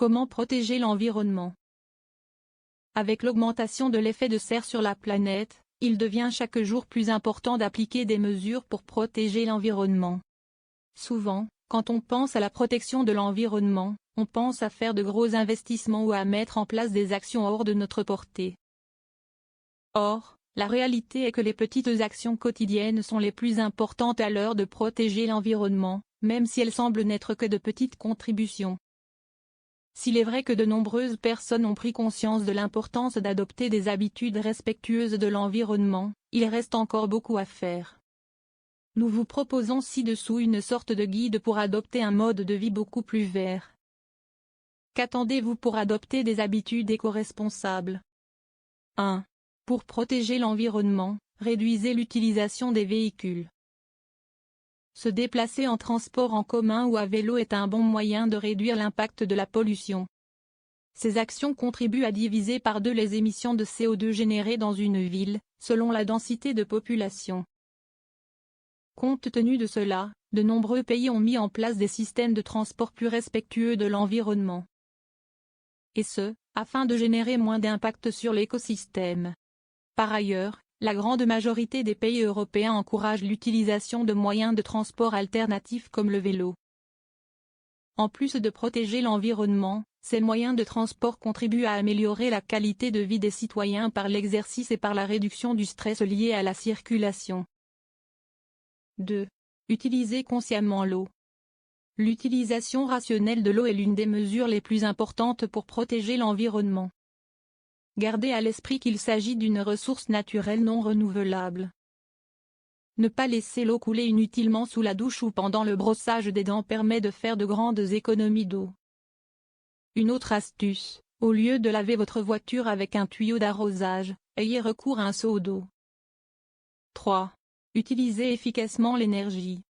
Comment protéger l'environnement? Avec l'augmentation de l'effet de serre sur la planète, il devient chaque jour plus important d'appliquer des mesures pour protéger l'environnement. Souvent, quand on pense à la protection de l'environnement, on pense à faire de gros investissements ou à mettre en place des actions hors de notre portée. Or, la réalité est que les petites actions quotidiennes sont les plus importantes à l'heure de protéger l'environnement, même si elles semblent n'être que de petites contributions. S'il est vrai que de nombreuses personnes ont pris conscience de l'importance d'adopter des habitudes respectueuses de l'environnement, il reste encore beaucoup à faire. Nous vous proposons ci-dessous une sorte de guide pour adopter un mode de vie beaucoup plus vert. Qu'attendez-vous pour adopter des habitudes éco-responsables? 1. Pour protéger l'environnement, réduisez l'utilisation des véhicules. Se déplacer en transport en commun ou à vélo est un bon moyen de réduire l'impact de la pollution. Ces actions contribuent à diviser par 2 les émissions de CO2 générées dans une ville, selon la densité de population. Compte tenu de cela, de nombreux pays ont mis en place des systèmes de transport plus respectueux de l'environnement. Et ce, afin de générer moins d'impact sur l'écosystème. Par ailleurs, la grande majorité des pays européens encouragent l'utilisation de moyens de transport alternatifs comme le vélo. En plus de protéger l'environnement, ces moyens de transport contribuent à améliorer la qualité de vie des citoyens par l'exercice et par la réduction du stress lié à la circulation. 2. Utilisez consciemment l'eau. L'utilisation rationnelle de l'eau est l'une des mesures les plus importantes pour protéger l'environnement. Gardez à l'esprit qu'il s'agit d'une ressource naturelle non renouvelable. Ne pas laisser l'eau couler inutilement sous la douche ou pendant le brossage des dents permet de faire de grandes économies d'eau. Une autre astuce, au lieu de laver votre voiture avec un tuyau d'arrosage, ayez recours à un seau d'eau. 3. Utilisez efficacement l'énergie.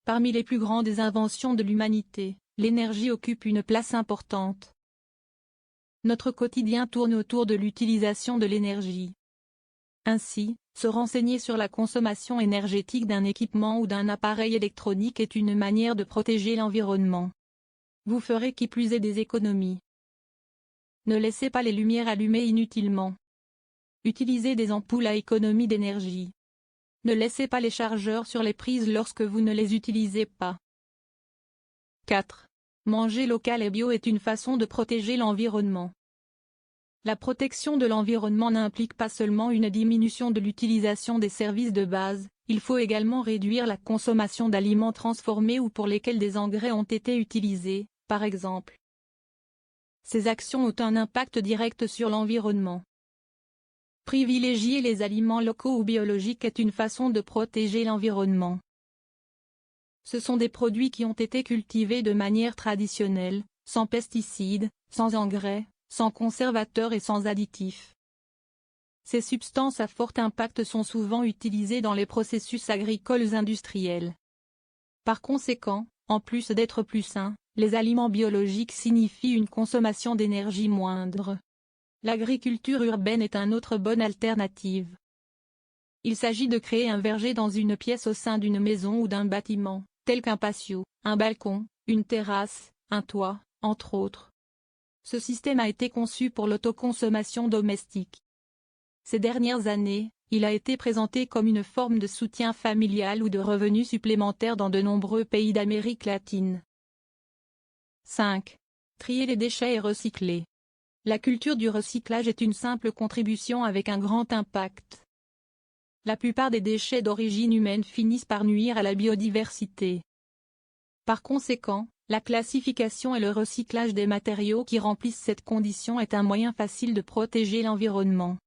Parmi les plus grandes inventions de l'humanité, l'énergie occupe une place importante. Notre quotidien tourne autour de l'utilisation de l'énergie. Ainsi, se renseigner sur la consommation énergétique d'un équipement ou d'un appareil électronique est une manière de protéger l'environnement. Vous ferez qui plus est des économies. Ne laissez pas les lumières allumées inutilement. Utilisez des ampoules à économie d'énergie. Ne laissez pas les chargeurs sur les prises lorsque vous ne les utilisez pas. 4. Manger local et bio est une façon de protéger l'environnement. La protection de l'environnement n'implique pas seulement une diminution de l'utilisation des services de base, il faut également réduire la consommation d'aliments transformés ou pour lesquels des engrais ont été utilisés, par exemple. Ces actions ont un impact direct sur l'environnement. Privilégier les aliments locaux ou biologiques est une façon de protéger l'environnement. Ce sont des produits qui ont été cultivés de manière traditionnelle, sans pesticides, sans engrais, sans conservateurs et sans additifs. Ces substances à fort impact sont souvent utilisées dans les processus agricoles industriels. Par conséquent, en plus d'être plus sains, les aliments biologiques signifient une consommation d'énergie moindre. L'agriculture urbaine est une autre bonne alternative. Il s'agit de créer un verger dans une pièce au sein d'une maison ou d'un bâtiment, tel qu'un patio, un balcon, une terrasse, un toit, entre autres. Ce système a été conçu pour l'autoconsommation domestique. Ces dernières années, il a été présenté comme une forme de soutien familial ou de revenus supplémentaires dans de nombreux pays d'Amérique latine. 5. Trier les déchets et recycler. La culture du recyclage est une simple contribution avec un grand impact. La plupart des déchets d'origine humaine finissent par nuire à la biodiversité. Par conséquent, la classification et le recyclage des matériaux qui remplissent cette condition est un moyen facile de protéger l'environnement.